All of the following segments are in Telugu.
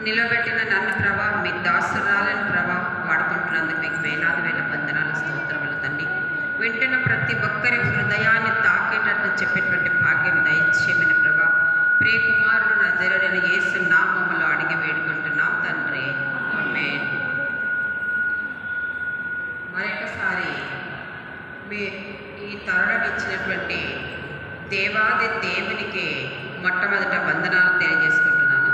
నిలబెట్టిన నన్ను ప్రభా, మీ దాసురాలను ప్రభా వాడుకుంటున్నందుకు మీకు వేలాది వేల వందనాలు, స్తోత్రములు తండ్రి. వింటున్న ప్రతి ఒక్కరి హృదయాన్ని తాకేటట్టు చెప్పేటువంటి భాగ్యం దయచేయమని ప్రభా, ప్రియకుమారుడు నజరేయుడైన యేసు నామములో అడిగి వేడుకుంటున్నాం తండ్రి, ఆమేన్. మరొకసారి మీ ఈ తరుణం ఇచ్చినటువంటి దేవాది దేవునికి మొట్టమొదట వందనాలు తెలియజేసుకుంటున్నాను.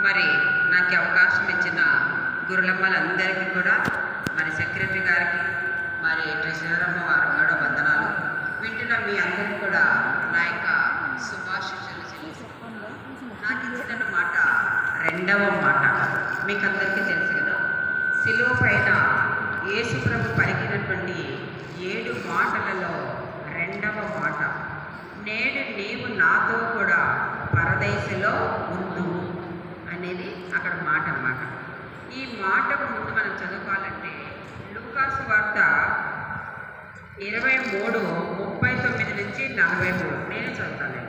మరి నాకు అవకాశం ఇచ్చిన గురులమ్మలందరికీ కూడా, మరి సెక్రటరీ గారికి, మరి ట్రెజరర్ అమ్మ వారు కూడా వందనాలు. వింటున్న మీ అందరికీ కూడా నా యొక్క శుభాశిషలు చెల్లిస్తున్నాను. నాకు ఇచ్చిన మాట రెండవ మాట మీకు అందరికీ తెలుసు కదా. శిలువ పైన యేసు ప్రభు పలికినటువంటి 7 మాటలలో రెండవ మాట, నేడు నీవు నాతో కూడా పరదేశంలో ఉండు అనేది అక్కడ మాట అన్నమాట. ఈ మాటకు ముందు మనం చదువుకోవాలంటే లూకాసు వార్త 23:39 నుంచి 43 నేను చదువుతాను.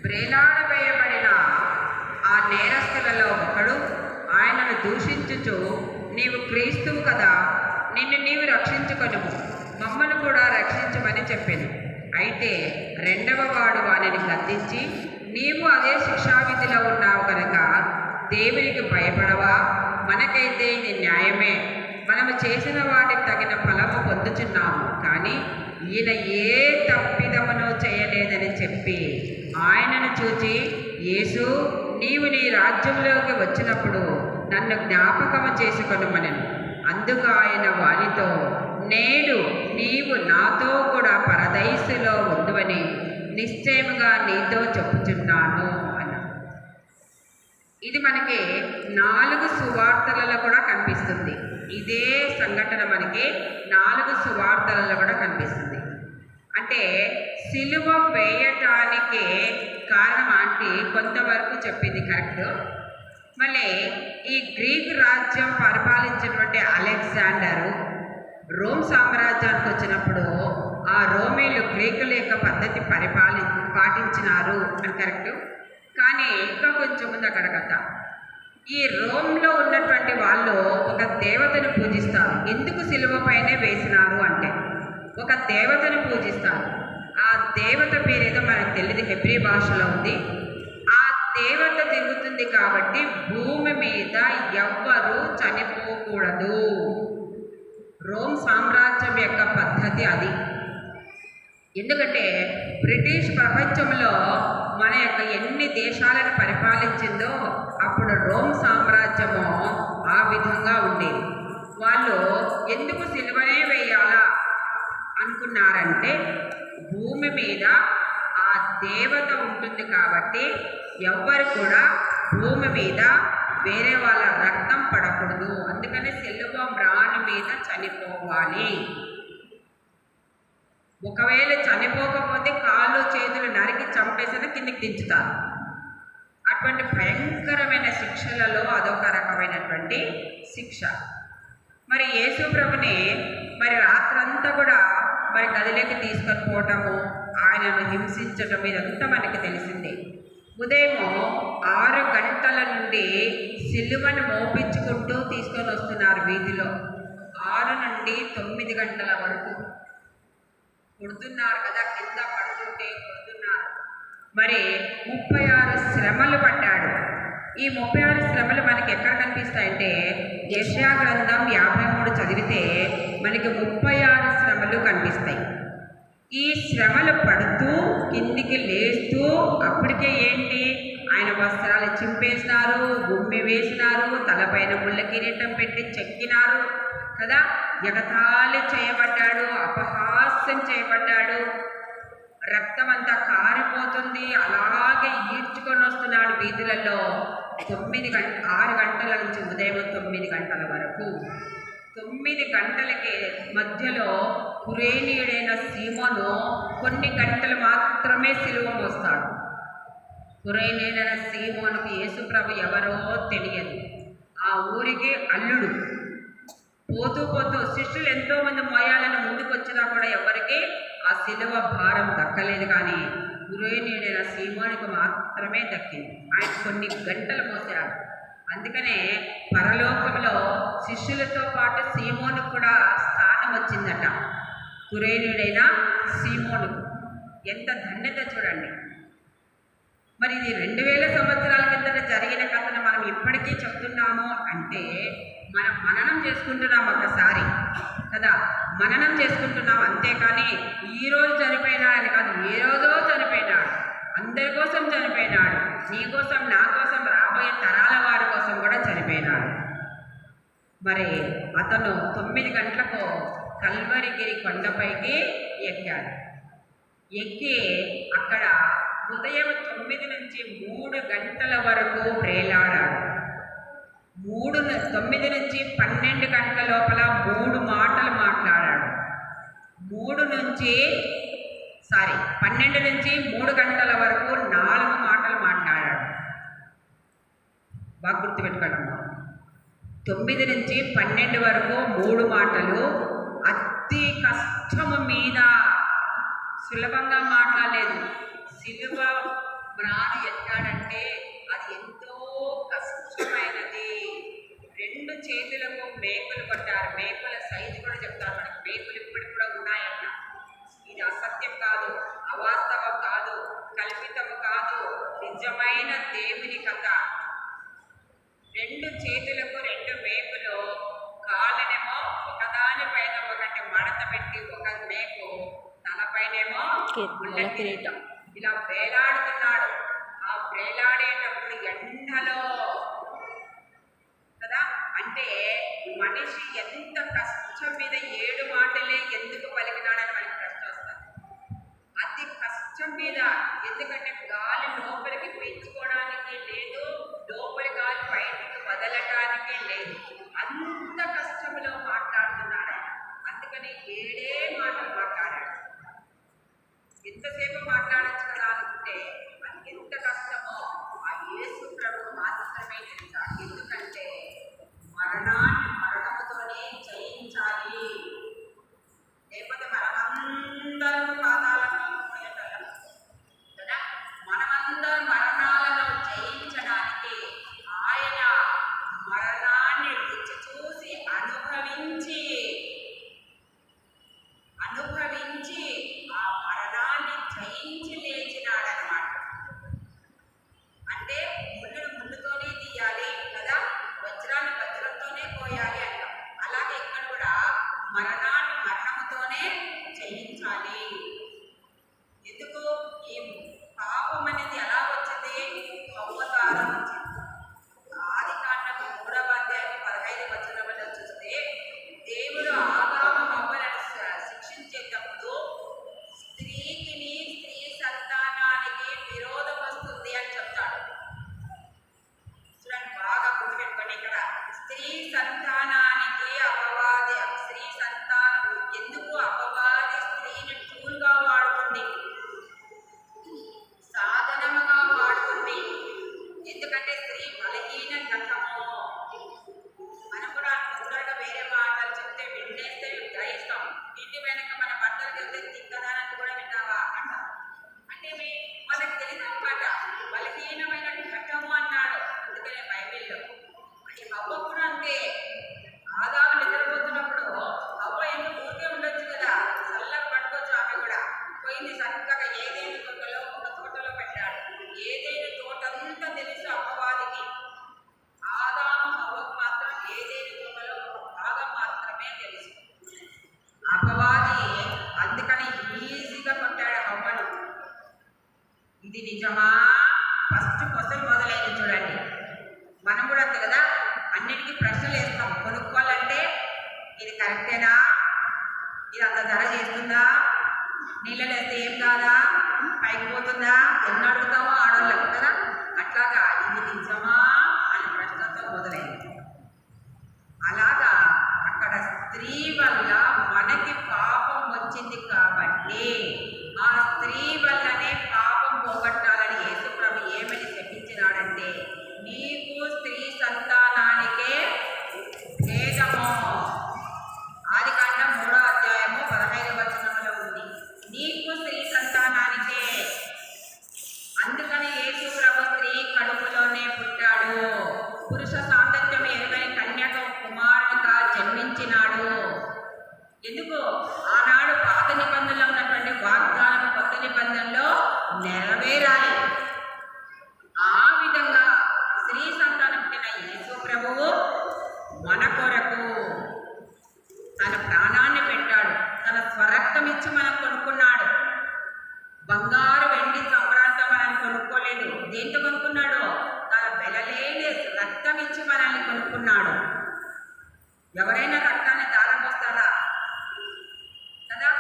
వేలాడవేయబడిన ఆ నేరస్తులలో ఒకడు ఆయనను దూషించుచు, నీవు క్రీస్తువు కదా, నిన్ను నీవు రక్షించుకొనుము, మమ్మల్ని కూడా రక్షించమని చెప్పాను. అయితే రెండవ వాడు వానిని గద్దించి, నీవు అదే శిక్షావిధిలో ఉన్నావు కనుక దేవునికి భయపడవా? మనకైతే ఇది న్యాయమే, మనము చేసిన వాటికి తగిన ఫలము పొందుచున్నాము, కానీ ఈయన ఏ తప్పిదమును చేయలేదని చెప్పి ఆయనను చూచి, యేసు, నీవు నీ రాజ్యంలోకి వచ్చినప్పుడు నన్ను జ్ఞాపకము చేసుకొనుమనెను. అందుకు ఆయన వానితో, నేడు నీవు నాతో కూడా పరదైసులో ఉండువని నిశ్చయముగా నీతో చెప్పుచున్నాను అన్న. ఇది మనకి 4 సువార్తలలో కూడా కనిపిస్తుంది. ఇదే సంఘటన మనకి 4 సువార్తలలో కూడా కనిపిస్తుంది. అంటే సిలువ వేయటానికి కారణం అంటే కొంతవరకు చెప్పింది కరెక్ట్. మళ్ళీ ఈ గ్రీకు రాజ్యం పరిపాలించినటువంటి అలెగ్జాండరు రోమ్ సామ్రాజ్యానికి వచ్చినప్పుడు ఆ రోమీలు గ్రీకుల యొక్క పద్ధతి పాటించినారు అని కరెక్ట్. కానీ ఇంకా కొంచెం ముందు అక్కడ కథ. ఈ రోమ్లో ఉన్నటువంటి వాళ్ళు ఒక దేవతను పూజిస్తారు. ఎందుకు సిలువ పైనే వేసినారు అంటే ఒక దేవతను పూజిస్తారు. ఆ దేవత పేరేదో మనకు తెలియదు, హెబ్రీ భాషలో ఉంది. ఆ దేవత తిరుగుతుంది కాబట్టి భూమి మీద ఎవ్వరూ చనిపోకూడదు. రోమ్ సామ్రాజ్యం యొక్క పద్ధతి అది. ఎందుకంటే బ్రిటిష్ ప్రపంచంలో మన యొక్క ఎన్ని దేశాలను పరిపాలించిందో అప్పుడు రోమ్ సామ్రాజ్యము ఆ విధంగా ఉండేది. వాళ్ళు ఎందుకు సిలువనే వేయాలా అనుకున్నారంటే భూమి మీద ఆ దేవత ఉంటుంది కాబట్టి ఎవ్వరు కూడా భూమి మీద వేరే వాళ్ళ రక్తం పడకూడదు. అందుకని సిలువ మ్రాణి మీద చనిపోవాలి. ఒకవేళ చనిపోకపోతే కాళ్ళు చేతులు నరికి చంపేసిన కిందికి దించుతారు. అటువంటి భయంకరమైన శిక్షలలో అదొక రకమైనటువంటి శిక్ష. మరి యేసు ప్రభుని మరి రాత్రంతా కూడా మరి గదిలోకి తీసుకొని పోవటము, ఆయనను హింసించటం, ఇదంతా మనకి తెలిసిందే. ఉదయం 6 గంటల నుండి సిలువను మోపించుకుంటూ తీసుకొని వస్తున్నారు వీధిలో. 6 నుండి 9 గంటల వరకు కొడుతున్నారు కదా, కింద పడుతుంటే కొడుతున్నారు. మరి 36 శ్రమలు పడ్డాడు. ఈ 36 శ్రమలు మనకి ఎక్కడ కనిపిస్తాయంటే యెషయా గ్రంథం 53 చదివితే మనకి 36 శ్రమలు కనిపిస్తాయి. ఈ శ్రమలు పడుతూ కిందికి లేస్తూ అప్పటికే ఏంటి, ఆయన వస్త్రాలు చింపేసినారు, గుమ్మి వేసినారు, తలపైన ముళ్ళ కిరీటం పెట్టి చెక్కినారు కదా, ఎగతాళి చేయబడ్డాడు, అపహాస్యం చేయబడ్డాడు, రక్తం అంతా కారిపోతుంది. అలాగే ఈడ్చుకొని వస్తున్నాడు వీధులలో. 6 గంటల నుంచి ఉదయం 9 గంటల వరకు. 9 గంటలకి మధ్యలో కురేనీయుడైన సీమోను కొన్ని గంటలు మాత్రమే సిలువ మోస్తాడు. కురేనీయుడైన సీమోనుకు యేసుప్రభు ఎవరో తెలియదు. ఆ ఊరికి అల్లుడు. పోతూ పోతూ శిష్యులు ఎంతోమంది మోయాలని ముందుకు వచ్చినా కూడా ఎవరికి ఆ సిలువ భారం దక్కలేదు. కానీ గురేనీడైన సీమోనికి మాత్రమే దక్కింది. ఆయన కొన్ని గంటలు మోసాడు. అందుకనే పరలోకంలో శిష్యులతో పాటు సీమోనుకు కూడా స్థానం వచ్చిందట. కురేనుడైన సీమోనుకు ఎంత ధన్యత చూడండి. మరి ఇది 2000 సంవత్సరాల కిందట జరిగిన కథను మనం ఇప్పటికీ చెప్తున్నాము అంటే మనం మననం చేసుకుంటున్నాం ఒకసారి కదా, మననం చేసుకుంటున్నాం. అంతేకాని ఈరోజు చనిపోయినాడని కాదు, ఏ రోజో చనిపోయినాడు, అందరి కోసం చనిపోయినాడు, నీ కోసం, నా కోసం, రాబోయే తరాల వారి కోసం కూడా చనిపోయినాడు. మరి అతను 9 గంటలకు కల్వరిగిరి కొండపైకి ఎక్కాడు. ఎక్కి అక్కడ ఉదయం 9 నుంచి 3 గంటల వరకు ప్రేలాడాడు. 9 నుంచి 12 గంటల లోపల 3 మాటలు మాట్లాడాడు. 12 నుంచి 3 గంటల వరకు 4 మాటలు మాట్లాడాడు. బాగా గుర్తుపెట్టుకోండి. 9 నుంచి 12 వరకు 3 మాటలు. అతి కష్టము మీద సులభంగా మాట్లాడలేదు. సిలువ మ్రాను ఎక్కాడంటే అది ఎంతో కష్టమైనది. 2 చేతులకు మేకులు కొట్టారు. మేకుల సైజు కూడా చెప్తారు మనకు. మేకులు ఇప్పటికి కూడా ఉన్నాయంట. ఇది అసత్యం కాదు, అవాస్తవం కాదు, కల్పితము కాదు, నిజమైన దేవుని కథ. 2 చేతులకు 2 మేకులు, కాళ్ళనేమో ఒకదానిపైన ఒకటి మడత పెట్టి, ఒక మేకు తలపైనేమో ముళ్ళ కిరీటం, ఇలా వేలాడుతున్నాడు. ఆ వేలాడేటప్పుడు ఎండలో కదా, అంటే మనిషి ఎంత కష్టం మీద 7 మాటలే ఎందుకు పలికినాడని మనకి ప్రశ్న వస్తుంది. అతి కష్టం మీద, ఎందుకంటే గాలి లోపలికి పీల్చుకోవడానికి లేదు, లోపలి గాలి బయటికి వదలటానికే లేదు. అంత కష్టంలో మాట్లాడుతున్నాడు. అందుకని 7 మాటలు మాట్లాడాడు. ఎంతసేపు మాట్లాడచ్చు కదా అనుకుంటే అది ఎంత కష్టమో ఆ యేసు ప్రభు మాత్రమే తెలుసాడు. ఎందుకంటే మరణాన్ని మరణముతోనే జయించాలి, లేకపోతే మనమందరం పాదాలను పోయేటం కదా. మనమందరం మరణాలను జయించడానికి ఆయన మరణాన్ని రుచి చూసి అనుభవించి ఆ మరణాన్ని జయించి లేచినాడనమాట. అంటే ముళ్ళుతోనే తీయాలి కదా, వజ్రాన్ని వజ్రంతోనే పోయాలి అంటాం. అలాగే ఇక్కడ కూడా మరణాన్ని మరణముతోనే జయించాలి. ఎందుకు? ఈ పాపం అనేది ఎలా వచ్చింది? హవ్వ ద్వారా వచ్చింది. ఆదికాండము 3వ అధ్యాయం 15వ వచనంలో చూస్తే దేవుడు ఆదాము హవ్వలను శిక్షించేటప్పుడు స్త్రీ సంతానానికి విరోధం వస్తుంది అని చెప్తాడు. చూడండి, బాగా గుర్తుపెట్టుకోండి. ఇక్కడ స్త్రీ సంతానానికి అపవాది, స్త్రీ సంతానం ఎందుకు అపవాది స్త్రీని టూల్గా వాడుతుంది, సాధనముగా వాడుతుంది. ఎందుకంటే స్త్రీ బలహీన ఘటము. మనం కూడా తొందరగా వేరే మాటలు చెప్తే వినేస్తే గ్రహిస్తాం. ఇంటి వెనక మన భర్తలకు వెళ్తే తిక్కదానాన్ని కూడా విన్నావా అంటాం. అంటే మనకు తెలిసిన మాట బలహీనమైన ఘటము అన్నాడు. అందుకనే బైబిల్లో అది హవ్వ కూడా అంతే. ఆదాము నిద్రపోతున్నప్పుడు హవ్వ ఎందుకు ఊరికే ఉండొచ్చు కదా, చల్లగా పట్టుకోవచ్చు. ఆమె కూడా పోయింది చక్కగా ఏదైనా తోటలో, ఒక తోటలో పెట్టాడు. ఏదైనా తోటంతా తెలుసు అపవాదికి. ఆదాము హవ్వకు మాత్రం ఏదైనా తోటలో ఒక భాగం మాత్రమే తెలుసు. అపవాది అందుకని ఈజీగా కొట్టాడు హవ్వను. ఇది నిజమా? ఫస్ట్ క్వశ్చన్ మొదలైంది చూడండి. మనం కూడా అంతే కదా, అన్నిటికీ ప్రశ్నలు వేస్తాం. కొనుక్కోవాలంటే ఇది కరెక్టేనా, ఇది అంత ధర చేస్తుందా, నీళ్ళలో వేస్తే ఏం కాదా, పైకి పోతుందా, ఎన్ని అడుగుతామో ఆడవాళ్ళకు కదా. అట్లాగా ఇది నిజమా అని ప్రశ్నతో మొదలైంది. అలాగా అక్కడ స్త్రీ వల్ల మనకి పాపం వచ్చింది కాబట్టి ఆ స్త్రీ వల్లనే పాపం పోగొట్టాలని యేసు ప్రభు ఏమని చెప్పించినాడంటే, నీకు స్త్రీ సంతానానికే భేదము. ఆదికాండం 3వ అధ్యాయము 15వ వచనంలో ఉంది. నీకు స్త్రీ సంతానానికే పురుష సాంగత్యం ఎరుగని కన్యక కుమారునిగా జన్మించినాడు. ఎందుకు? ఆనాడు పాత నిబంధనలో ఉన్నటువంటి వాగ్దానం కొత్త నిబంధనలో నెరవేరాలి. ఆ విధంగా స్త్రీ సంతానం పుట్టిన యేసు ప్రభువు మన కొరకు తన ప్రాణాన్ని పెట్టాడు. తన స్వరక్తం ఇచ్చి మనం కొనుక్కున్నాడు. బంగారు వెండి సంబరాలతో మనల్ని కొనుక్కోలేదు. దేంతో కొనుక్కున్నాడు? తన వెలలేని రక్తం ఇచ్చి మనల్ని కొనుక్కున్నాడు. ఎవరైనా రక్తాన్ని దారం పోస్తారా కదా?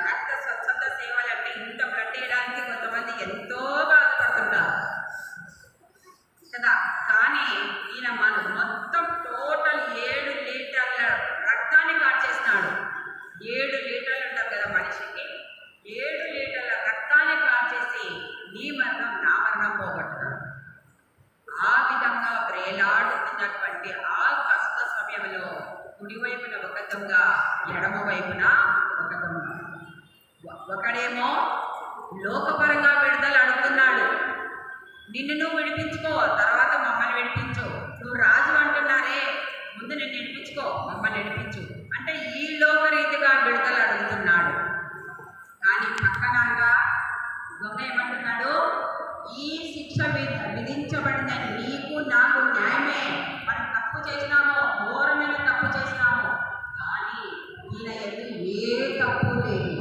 రక్త స్వచ్ఛత సేవలు అంటే ఇంత బ్లడ్ వేయడానికి కొంతమంది ఎంతో బాధపడుతుంటారు కదా. కానీ ఈయన మనం మొత్తం టోటల్ 7 లీటర్ల రక్తాన్ని కాచేసినాడు. 7 లీటర్లు ఉంటారు కదా మనిషికి. 7 లీటర్ల రక్తాన్ని కాచేసి నీ మరణం నా మరణం పోగొట్టున్నాడు. ఆ విధంగా వేలాడుతున్నటువంటి ఆ కష్ట సమయంలో కుడివైపున ఒక దొంగ, ఎడమ వైపున ఒక దొంగ. ఒకడేమో లోకపరంగా విడుదల అడుగుతున్నాడు. నిన్ను నువ్వు విడిపించుకో, తర్వాత మమ్మల్ని విడిపించు. నువ్వు రాజు అంటున్నారే, ముందు నిన్ను విడిపించుకో, మమ్మల్ని విడిపించు అంటే ఈ లోక రీతిగా విడుదల అడుగుతున్నాడు. కానీ పక్కనగా దొంగ ఏమంటున్నాడు? ఈ శిక్ష విధించబడిన నీకు నాకు న్యాయమే. మనం తప్పు చేసినామో, ఘోరమైన తప్పు చేసినాము, కానీ ఈయన ఎందుకు ఏ తప్పు లేదు.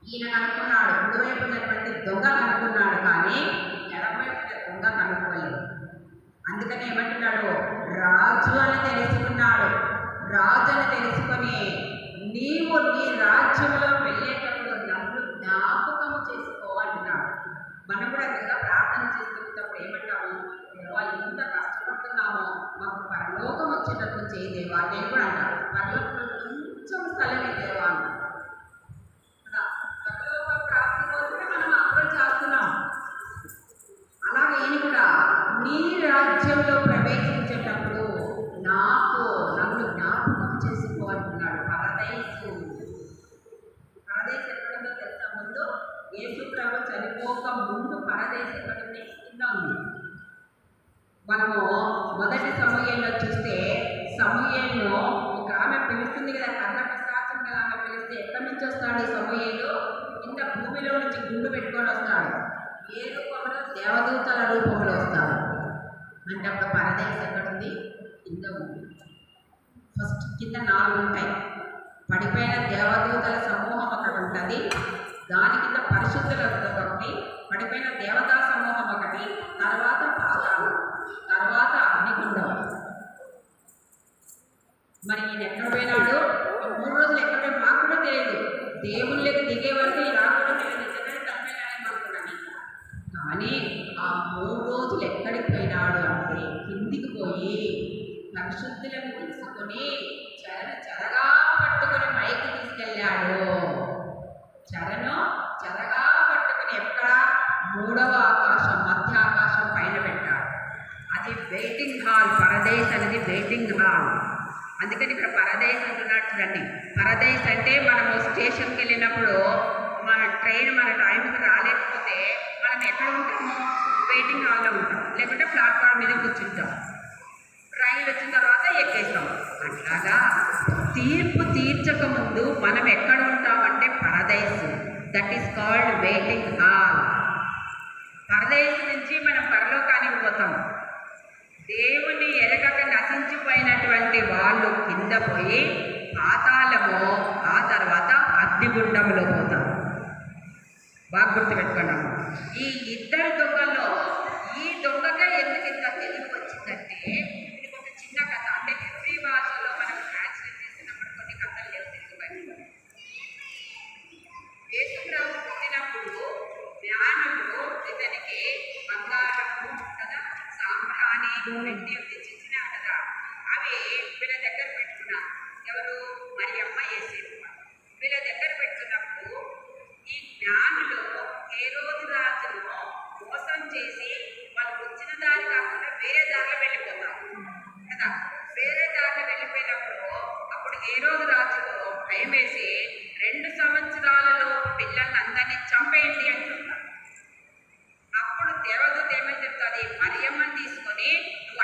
ఈయన కనుక్కున్నాడు, కుడివైపు ఉన్నటువంటి దొంగ కనుక్కున్నాడు, కానీ ఎడమవైపు దొంగ కనుక్కోలేదు. అందుకని ఏమంటున్నాడు? రాజు అని తెలుసుకున్నాడు. రాజు అని తెలుసుకొని నీవు నీ రాజ్యంలో వెళ్ళేటప్పుడు నన్ను జ్ఞాపకం చేసుకో అంటున్నాడు. మనం కూడా కదా ప్రార్థన చేసుకునేటప్పుడు ఏమంటాము? దేవా, ఇంత కష్టపడుతున్నామో మాకు పరలోకం వచ్చేటప్పుడు చేయదేవా. నేను కూడా అంటాను, పరలోకంలో కొంచెం స్థలం ఇదేవా అంటాను. పరలోక ప్రాప్తి కోసమే మనం అప్రోచ్ చేస్తున్నాం. అలాగే ఈయన కూడా నీ రాజ్యంలో ప్రవేశించేటప్పుడు నన్ను జ్ఞాపకం చేసుకో అంటున్నాడు. పరదేశు ఎక్కడుందో తెలుసా? ముందు యేసు ప్రభు చనిపోక ముందు పరదేశం ఎక్కడుంది? కింద ఉంది. మనము మొదటి సమూయేలులో చూస్తే, సమూయేలులో ఒక ఆమె పిలుస్తుంది కదా, కర్ణపిశాచం గల ఆమె పిలిస్తే ఎక్కడి నుంచి వస్తాడు ఈ సమూయేలు? కింద భూమిలో నుంచి గుండు పెట్టుకొని వస్తాడు. ఏ రూపంలో? దేవదూతల రూపంలో వస్తాడు. అంటే అప్పుడు పరదేశం ఎక్కడుంది? కింద ఉంది. ఫస్ట్ కింద 4 ఉంటాయి. పడిపోయిన దేవదూతల సమూహం ఒకటి ఉంటుంది. దాని కింద పరిశుద్ధుల ఒకటి, పడిపోయిన దేవతా సమూహం ఒకటి, తర్వాత పాతాళం, తర్వాత అగ్నిగుండం. మరి ఈయన ఎక్కడ పోయినాడు? 3 రోజులు ఎక్కడ మాకు కూడా తెలియదు. దేవుళ్ళకి దిగే వరకు ఇలా కూడా తెలియదు. నిజంగానే తప్పేలానే అనుకున్నాను. కానీ ఆ 3 రోజులు ఎక్కడికి పోయినాడు అంటే కిందికి పోయి పరిశుద్ధులను తీసుకొని చెరగా పట్టుకుని పైకి తీసుకెళ్ళాడు. చెరగా పట్టుకుని ఎక్కడ? 3వ ఆకాశం, మధ్య ఆకాశం పైన పెట్టాడు. అది వెయిటింగ్ హాల్. పరదేశ్ అనేది వెయిటింగ్ హాల్. అందుకని ఇక్కడ పరదేశ్ అంటున్నాడు చూడండి. పరదేశ్ అంటే మనము స్టేషన్కి వెళ్ళినప్పుడు మన ట్రైన్ మన టైంకి రాలేకపోతే మనం ఎక్కడ ఉంటాము? వెయిటింగ్ హాల్లో ఉంటాం, లేకుంటే ప్లాట్ఫామ్ మీద కూర్చుంటాం. రైలు వచ్చిన తర్వాత ఎక్కేస్తాం. అట్లాగా తీర్పు తీర్చక ముందు మనం ఎక్కడ ఉంటామంటే పరదేశ్. That is called waiting hall. పరదేశ్ నుంచి మనం పరలోకానికి పోతాం. దేవుని ఎరగక నశించిపోయినటువంటి వాళ్ళు కింద పోయి పాతాళము, ఆ తర్వాత అగ్నిగుండంలో పోతాం. బాగా గుర్తుపెట్టుకున్నాము. ఈ ఇద్దరు దొంగల్లో ఈ దొంగగా ఎందుకు ఇంత తెలివి వచ్చిందంటే, ఇది ఒక చిన్న కథ. అంటే హిబ్రీ భాషలో మనం ట్రాన్స్లేట్ చేసినప్పుడు కొన్ని కథలు లేవు తెలుగు బైబిల్లో. యేసుప్రభు పుట్టినప్పుడు జ్ఞానులు ఇతనికి బంగారము కదా, సాంబ్రాణి, వెండి తెచ్చిచ్చినా కదా, అవి వీళ్ళ దగ్గర పెట్టుకున్నారు. ఎవరు? మరియమ్మ, యేసేపు. వీళ్ళ దగ్గర పెట్టుకున్నప్పుడు ఈ జ్ఞానులు హేరోదు రాజును మోసం చేసి వాళ్ళు వచ్చిన దారి కాకుండా వేరే దారిలో వెళ్ళిపోతారు కదా. వేరే దారిలో వెళ్ళిపోయినప్పుడు అప్పుడు హేరోదు రాజుకు భయం వేసి 2 సంవత్సరాలలో పిల్లలందరినీ చంపేయండి అని చెప్తారు. అప్పుడు దేవదూత ఏమని చెప్తుంది? మరియమ్మని తీసుకొని నువ్వు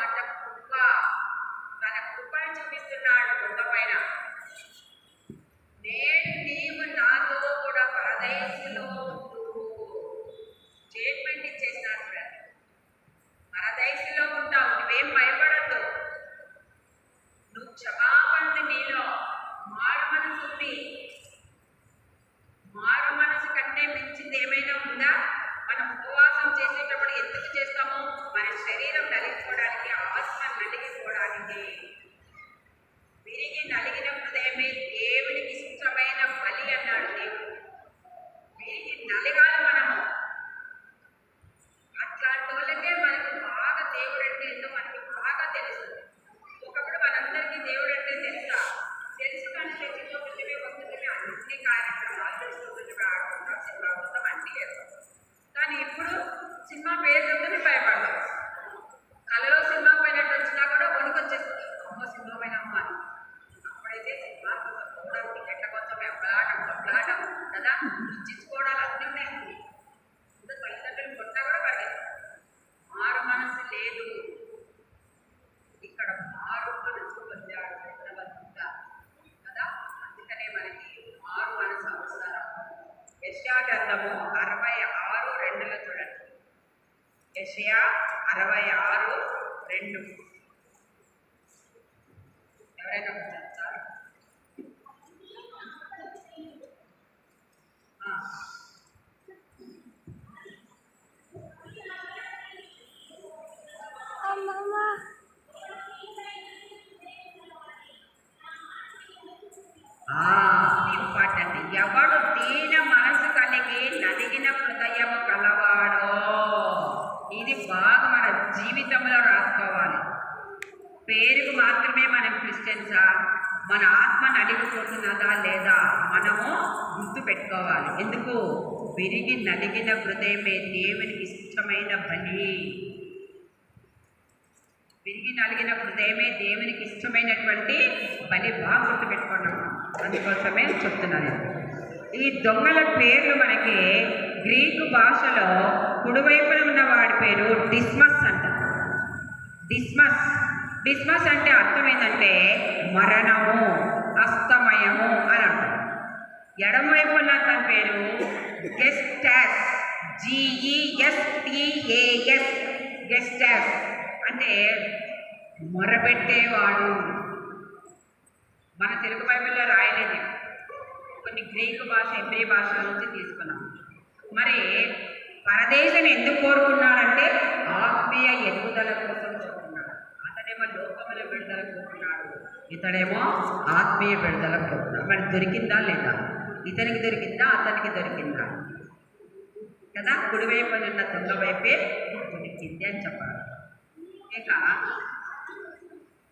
అంట కృప, తన కృపను చూపిస్తున్నాడు కొండపైన. నేడు నీవు నాతో కూడా పరదేశంలో ఉంటూ స్టేట్మెంట్ ఇచ్చేసినాడు. పరదేశంలో ఉంటావు, నువ్వేం భయపడద్దు. నువ్వు క్షమాపణ నీలో మారు మనసు ఉంది. మారు మనసు కంటే మించింది ఏమైనా ఉందా? మనం ఉపవాసం చేసేటప్పుడు ఎందుకు చేస్తాము? మన శరీరం నలిగిపోవడానికి, ఆత్మ నలిగిపోవడానికి. విరిగి నలిగిన హృదయమే దేవునికి ఇష్టమైన బలి అన్నాడు దేవుడు. విరిగి నలిగాలి మనము. అట్లాంటి వాళ్ళకే మనకు బాగా దేవుడు అంటే ఏంటో మనకి బాగా తెలుసు. ఒకప్పుడు మనందరికీ దేవుడు అంటే తెలుసా? తెలుసు, కానీ చర్చిపోతుంటే వస్తుంటే అన్ని కార్యక్రమాలు తెలుసుకుంటుంటే ఆడుకుంటాం, సినిమా మొత్తం అన్ని చేస్తాం. కానీ ఇప్పుడు సినిమా పేరు చెప్తే భయపడతాం. కళలో సినిమా పోయినట్టు వచ్చినా కూడా వణుకొచ్చేస్తుంది, అమ్మ సినిమా పోయినా అమ్మ అని. అప్పుడైతే సినిమా కోసం పోవడం, టికెట్ల కోసం ఎప్పలాటం కదా, ఇచ్చించుకోవడాలు అన్నీ ఉన్నాయి. ఇంకా తల్లిదండ్రులు కొట్టా కూడా పర్లేదు. మారు మనసు లేదు. ఇక్కడ మారు మనసు పొందాడు పెద్దవంతుగా కదా. అందుకనే మనకి మారు మనసు అవసరం. యెషయా గ్రంథము 66:2 చూడండి. యెషయా 66:2. ఎవరైనా చెప్తారు? ఇంపార్టెంట్. ఎవడు దీన మనసు కలిగి నలిగిన హృదయము కలవాడో. ఇది బాగా మన జీవితంలో రాసుకోవాలి. పేరుకు మాత్రమే మనం క్రిస్టియన్సా? మన ఆత్మ నలిగిపోతున్నదా లేదా మనము గుర్తు పెట్టుకోవాలి. ఎందుకు? విరిగి నలిగిన హృదయమే దేవునికి ఇష్టమైన బలి. విరిగి నలిగిన హృదయమే దేవునికి ఇష్టమైనటువంటి బలి. బాగా గుర్తుపెట్టుకున్నాం. అందుకోసమే చెప్తున్నాను. ఈ దొంగల పేర్లు మనకి గ్రీకు భాషలో కుడివైపున ఉన్న వాడి పేరు డిస్మస్ అంట. డిస్మస్ అంటే అర్థం ఏంటంటే మరణము, అస్తమయము అని అర్థం. ఎడమవైపు ఉన్న తన పేరు గెస్టాస్, GESTAS, గెస్టాస్ అంటే మొరపెట్టేవాడు. మన తెలుగు బైబిల్లో రాయలేదు, కొన్ని గ్రీకు భాష, హెబ్రీ భాష నుంచి తీసుకున్నాం. మరి పరదేశం ఎందుకు కోరుకున్నాడంటే ఆత్మీయ ఎదుగుదల కోసం కోరుకున్నాడు. అతడేమో లోకముల విడుదల కోరుకున్నాడు, ఇతడేమో ఆత్మీయ విడుదల కోరుకున్నాడు. మరి దొరికిందా లేదా? ఇతనికి దొరికిందా, అతనికి దొరికిందా కదా? కుడివైపు ఉన్న దొంగ వైపే దొరికింది అని చెప్పాలి. ఇక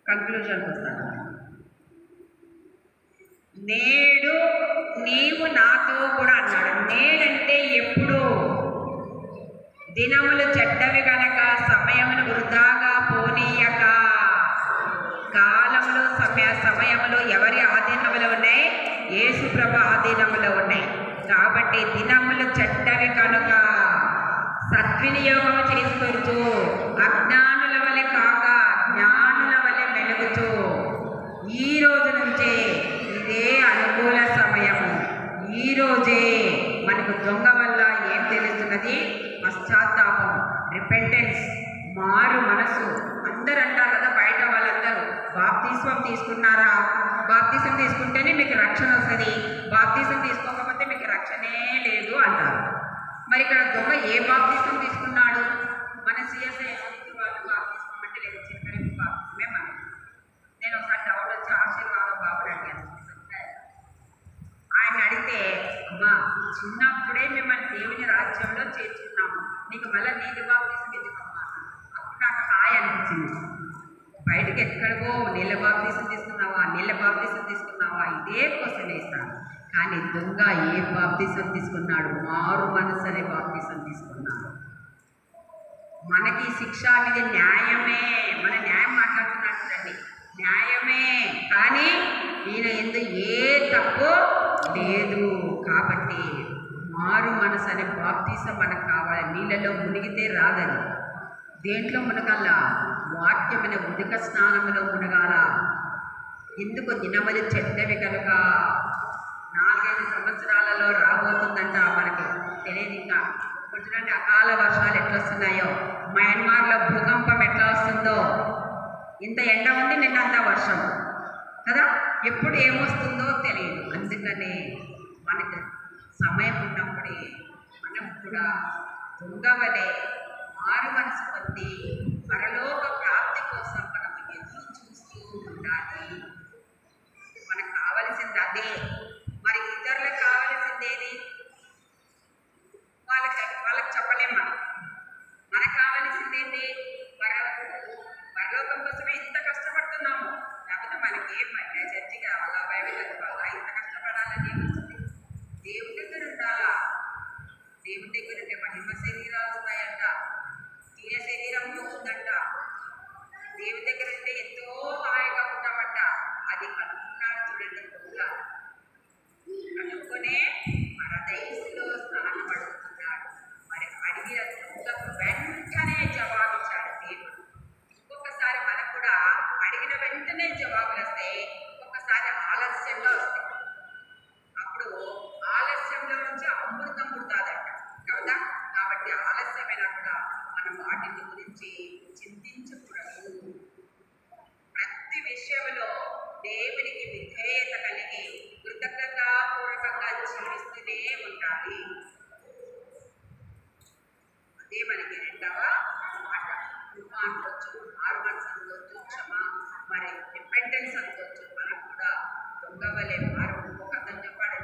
కంక్లూజన్కి వస్తాను. నేడు నీవు నాతో కూడా అన్నాడు. నేడంటే ఎప్పుడు? దినములు చెడ్డవి గనక సమయమును వృధాగా పోనీయక. కాలంలో సమయములు ఎవరి ఆధీనంలో ఉన్నాయి? యేసు ప్రభు ఆధీనంలో ఉన్నాయి. కాబట్టి దినములు చెడ్డవి కనుక సద్వినియోగం చేసుకొచ్చు, అజ్ఞానుల వలె కాక జ్ఞానుల వలె మెలుగుతూ. ఈ రోజు నుంచే ఇదే అనుకూల సమయము. ఈరోజే మనకు దొంగ వల్ల ఏం తెలుస్తున్నది? పశ్చాత్తాపం, రిపెంటెన్స్, మారు మనసు. అందరూ అంటారు కదా, బయట వాళ్ళందరూ బాప్తిస్మం తీసుకున్నారా? బాప్తిసం తీసుకుంటేనే మీకు రక్షణ వస్తుంది, బాప్తిసం తీసుకోకపోతే మీకు రక్షణే లేదు అంటారు. మరి ఇక్కడ దొంగ ఏ బాప్తిసం తీసుకున్నాడు? మన CSI వాళ్ళు బాప్తిస్మం అంటే లేదు, చిన్నకరికి బాప్తిస్మే మనం. నేను ఒకసారి డౌట్ వచ్చి ఆశీర్వాదం బాబుని అడిగాను. ఆయన అడిగితే, అమ్మా చిన్నప్పుడే మిమ్మల్ని దేవుని రాజ్యంలో చేర్చుకున్నాము, నీకు మళ్ళీ నీటి బాప్తిసం ఎందుకమ్మా? అప్పుడు నాకు హాయ్ అనిపించింది. బయటకు ఎక్కడికో నీళ్ళ బాప్తిసం తీసుకున్నావా ఇదే క్వశ్చన్ వేస్తాను. కానీ దొంగ ఏ బాప్తిసం తీసుకున్నాడు? మారు మనసు అనే బాప్తిసం తీసుకున్నాడు. మనకి శిక్ష అనేది న్యాయమే. మన న్యాయం మాట్లాడుతున్నట్టు న్యాయమే, కానీ ఈయన ఎందుకు ఏ తప్పు లేదు. కాబట్టి మారు మనసు అనే బాప్తిసం మనకు కావాలి. నీళ్ళలో మునిగితే రాదని. దేంట్లో మునగల్లా? వాక్యం వాక్యమైన ఉదక స్నానములో మునగాల. ఎందుకు దినమది చెడ్డవి కనుక 4-5 సంవత్సరాలలో రాబోతుందంట, మనకి తెలియదు ఇంకా. ఇప్పుడు చూడండి అకాల వర్షాలు ఎట్లా వస్తున్నాయో, మయన్మార్లో భూకంపం ఎట్లా వస్తుందో. ఇంత ఎండ ఉంది, నిన్నంత వర్షం కదా, ఎప్పుడు ఏమొస్తుందో తెలియదు. అందుకనే మనకు సమయం ఉన్నప్పుడే మనం కూడా దొంగవలే మారు మనసు పొంది పరలోక ప్రాప్తి కోసం మనం ఎదురు చూస్తూ ఉండాలి. మనకు కావలసింది అదే. మరి ఇతరులకు కావలసిందేది? వాళ్ళకి చెప్పలేం. మనకు కావలసింది ఏంటి? పరలోకం కోసమే ఇంత కష్టపడుతున్నాము. లేకపోతే మనకి ఏం చర్చి కావాలా, బైబిల్ చదవాలా, ఇంత కష్టపడాలని ఏమొస్తుంది? దేవుడి దగ్గర ఉండాలా. దేవుడి దగ్గర ఉంటే మహిమ శరీరాలు వస్తాయంట, తీయ శరీరం పోతుందంట. దేవుడి దగ్గర ఉంటే ఎంతో హాయిగా ఉంటామంట. అది కనుక్కున్నాడు చూడండి దొంగ. కనుక్కొనే పరదైసులో స్నానం అడుగుతున్నాడు. మరి అడిగిన దొంగకు వెంటనే జవాబిచ్చాడు దేవుడు. ఇంకొకసారి మనకు కూడా అడిగిన వెంటనే జవాబులు వస్తాయి, ఒక్కొక్కసారి ఆలస్యంగా వస్తాయి. అప్పుడు ఆలస్యంలో నుంచి అమృతం పుడతాదంట కదా. కాబట్టి ఆలస్యమైనా కూడా మనం వాటిని గురించి చింతించకూడదు. ప్రతి విషయంలో దేవునికి విధేయత కలిగి కృతజ్ఞతాపూర్వకంగా జీవిస్తూనే ఉండాలి. అదే మనకి రెండవ మాట. కృప అనుకోవచ్చు, హార్మోన్స్ అనుకోవచ్చు, క్షమ, మరి డిపెండెన్స్ అనుకోవచ్చు. మనం కూడా దొంగవలే మారు. ఒక అతను చెప్పాడు,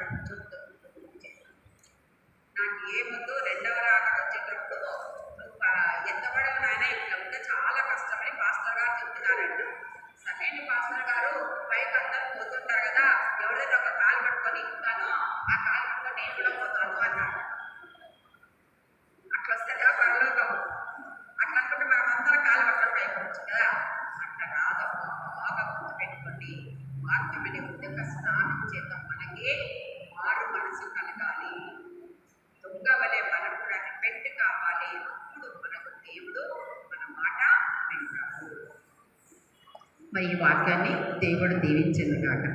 నాకు ఏముందో రెండవ రాకడ వచ్చేటప్పుడు నువ్వు ఎత్తబడవు నాయన, ఇట్లా ఉంటే చాలా కష్టమని పాస్టర్ గారు చెప్తున్నారంట. సరైన పాస్టర్ గారు పైకి అందరూ పోతుంటారు కదా, ఎవరిదైనా ఒక కాలు పట్టుకొని ఎక్కుతానో ఆ కాలు పట్టుకొని నేను కూడా పోతాను అన్నాడు. అట్లా వస్తుందా పరలోకం? అట్లా అనుకుంటే మనం అందరం కాలు పట్టుకొని పైకొచ్చు కదా. అట్లా రాదమ్మా, బాగా గుర్తుపెట్టుకోండి. వాక్యమనే ఉదక స్నానం చేద్దాం. మనకి మారు మనసు కలగాలి. దొంగ వలె మనం కూడా రిపెంట్ కావాలి. అప్పుడు మనకు దేవుడు మన మాట వింటాడు. మరి ఈ వాక్యాన్ని దేవుడు దీవించెను గాక.